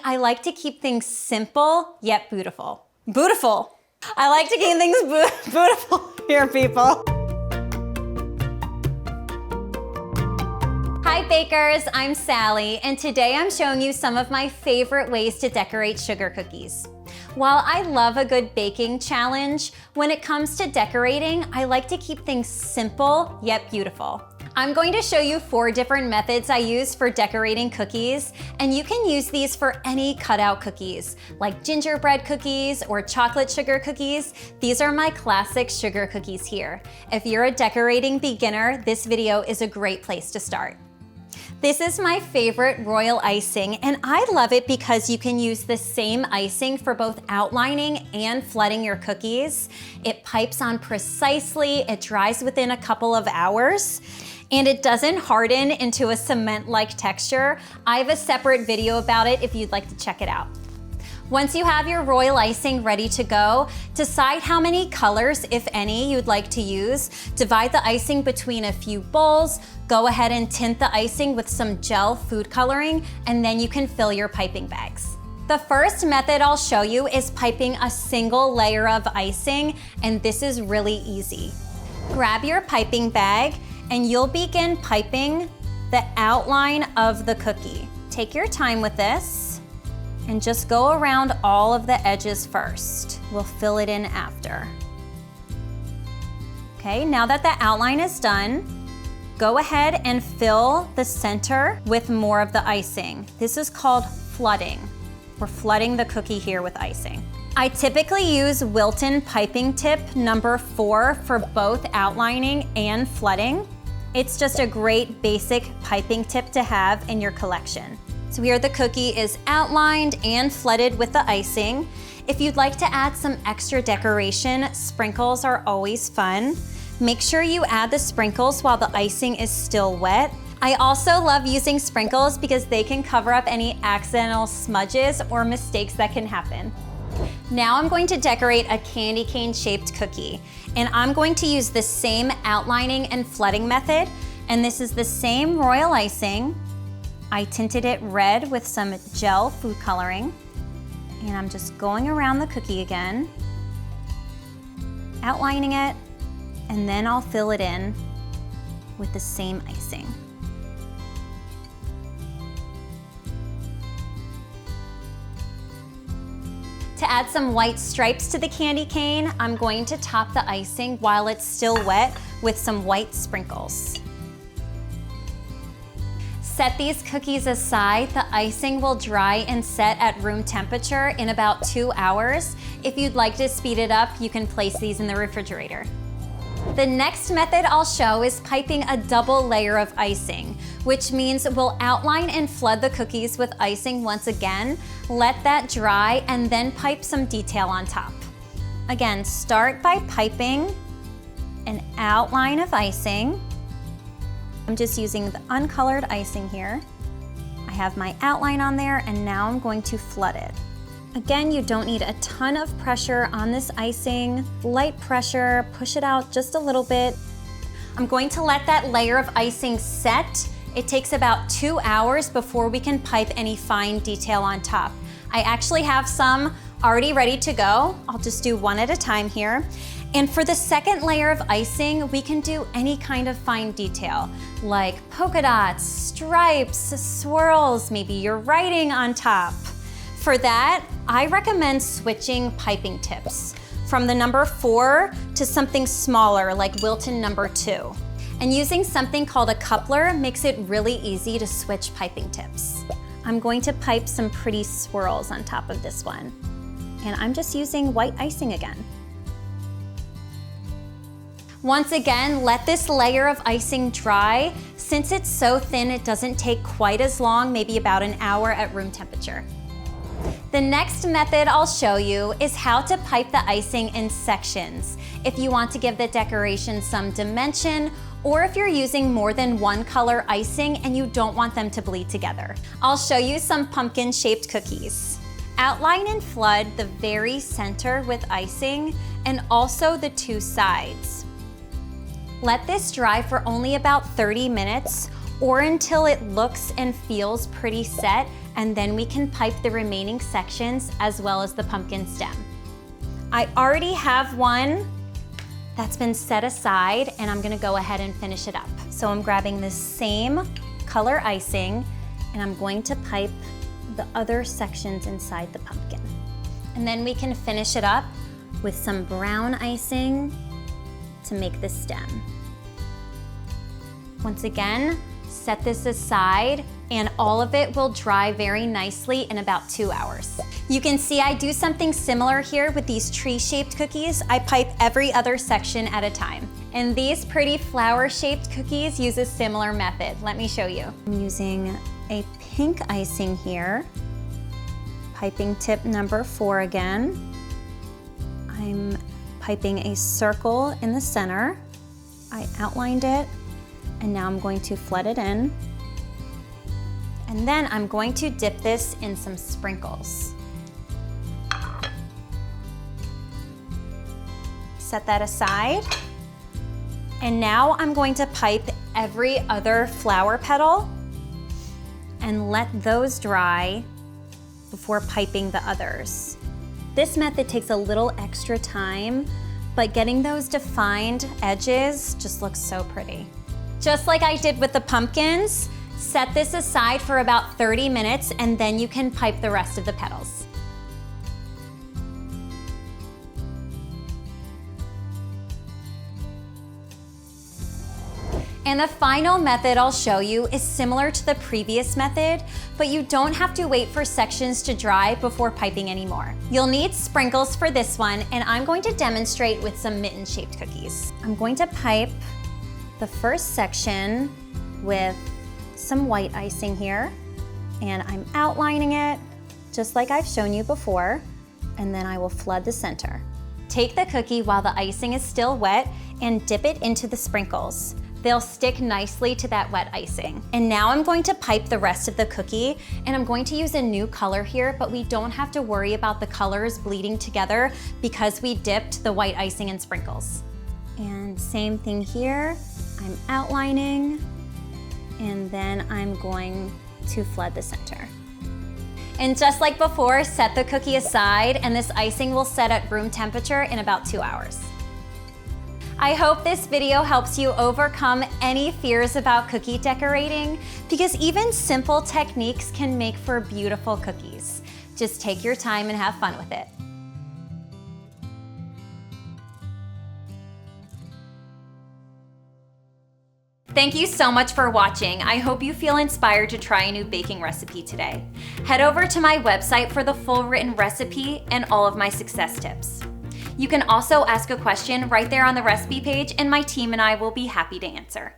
I like to keep things simple yet beautiful. Beautiful. I like to keep things beautiful here, people. Hi bakers, I'm Sally, and today I'm showing you some of my favorite ways to decorate sugar cookies. While I love a good baking challenge, when it comes to decorating, I like to keep things simple yet beautiful. I'm going to show you 4 different methods I use for decorating cookies, and you can use these for any cutout cookies, like gingerbread cookies or chocolate sugar cookies. These are my classic sugar cookies here. If you're a decorating beginner, this video is a great place to start. This is my favorite royal icing, and I love it because you can use the same icing for both outlining and flooding your cookies. It pipes on precisely, it dries within a couple of hours, and it doesn't harden into a cement-like texture. I have a separate video about it if you'd like to check it out. Once you have your royal icing ready to go, decide how many colors, if any, you'd like to use. Divide the icing between a few bowls, go ahead and tint the icing with some gel food coloring, and then you can fill your piping bags. The first method I'll show you is piping a single layer of icing, and this is really easy. Grab your piping bag, and you'll begin piping the outline of the cookie. Take your time with this. And just go around all of the edges first. We'll fill it in after. Okay, now that the outline is done, go ahead and fill the center with more of the icing. This is called flooding. We're flooding the cookie here with icing. I typically use Wilton piping tip number 4 for both outlining and flooding. It's just a great basic piping tip to have in your collection. So here the cookie is outlined and flooded with the icing. If you'd like to add some extra decoration, sprinkles are always fun. Make sure you add the sprinkles while the icing is still wet. I also love using sprinkles because they can cover up any accidental smudges or mistakes that can happen. Now I'm going to decorate a candy cane shaped cookie, and I'm going to use the same outlining and flooding method, and this is the same royal icing. I tinted it red with some gel food coloring, and I'm just going around the cookie again, outlining it, and then I'll fill it in with the same icing. To add some white stripes to the candy cane, I'm going to top the icing while it's still wet with some white sprinkles. Set these cookies aside. The icing will dry and set at room temperature in about 2 hours. If you'd like to speed it up, you can place these in the refrigerator. The next method I'll show is piping a double layer of icing, which means we'll outline and flood the cookies with icing once again, let that dry, and then pipe some detail on top. Again, start by piping an outline of icing. I'm just using the uncolored icing here. I have my outline on there, and now I'm going to flood it. Again, you don't need a ton of pressure on this icing. Light pressure, push it out just a little bit. I'm going to let that layer of icing set. It takes about 2 hours before we can pipe any fine detail on top. I actually have some already ready to go. I'll just do one at a time here. And for the second layer of icing, we can do any kind of fine detail, like polka dots, stripes, swirls, maybe you're writing on top. For that, I recommend switching piping tips from the number 4 to something smaller, like Wilton number 2. And using something called a coupler makes it really easy to switch piping tips. I'm going to pipe some pretty swirls on top of this one. And I'm just using white icing again. Once again, let this layer of icing dry. Since it's so thin, it doesn't take quite as long, maybe about an hour at room temperature. The next method I'll show you is how to pipe the icing in sections. If you want to give the decoration some dimension, or if you're using more than one color icing and you don't want them to bleed together. I'll show you some pumpkin-shaped cookies. Outline and flood the very center with icing and also the 2 sides. Let this dry for only about 30 minutes or until it looks and feels pretty set and then we can pipe the remaining sections as well as the pumpkin stem. I already have one that's been set aside, and I'm gonna go ahead and finish it up. So I'm grabbing this same color icing, and I'm going to pipe the other sections inside the pumpkin. And then we can finish it up with some brown icing to make the stem. Once again, set this aside, and all of it will dry very nicely in about 2 hours. You can see I do something similar here with these tree-shaped cookies. I pipe every other section at a time. And these pretty flower-shaped cookies use a similar method. Let me show you. I'm using a pink icing here. Piping tip number 4 again. I'm piping a circle in the center. I outlined it, and now I'm going to flood it in. And then I'm going to dip this in some sprinkles. Set that aside. And now I'm going to pipe every other flower petal and let those dry before piping the others. This method takes a little extra time, but getting those defined edges just looks so pretty. Just like I did with the pumpkins, set this aside for about 30 minutes, and then you can pipe the rest of the petals. And the final method I'll show you is similar to the previous method, but you don't have to wait for sections to dry before piping anymore. You'll need sprinkles for this one, and I'm going to demonstrate with some mitten-shaped cookies. I'm going to pipe the first section with some white icing here, and I'm outlining it just like I've shown you before, and then I will flood the center. Take the cookie while the icing is still wet and dip it into the sprinkles. They'll stick nicely to that wet icing. And now I'm going to pipe the rest of the cookie, and I'm going to use a new color here, but we don't have to worry about the colors bleeding together because we dipped the white icing in sprinkles. And same thing here, I'm outlining, and then I'm going to flood the center. And just like before, set the cookie aside, and this icing will set at room temperature in about 2 hours. I hope this video helps you overcome any fears about cookie decorating, because even simple techniques can make for beautiful cookies. Just take your time and have fun with it. Thank you so much for watching. I hope you feel inspired to try a new baking recipe today. Head over to my website for the full written recipe and all of my success tips. You can also ask a question right there on the recipe page, and my team and I will be happy to answer.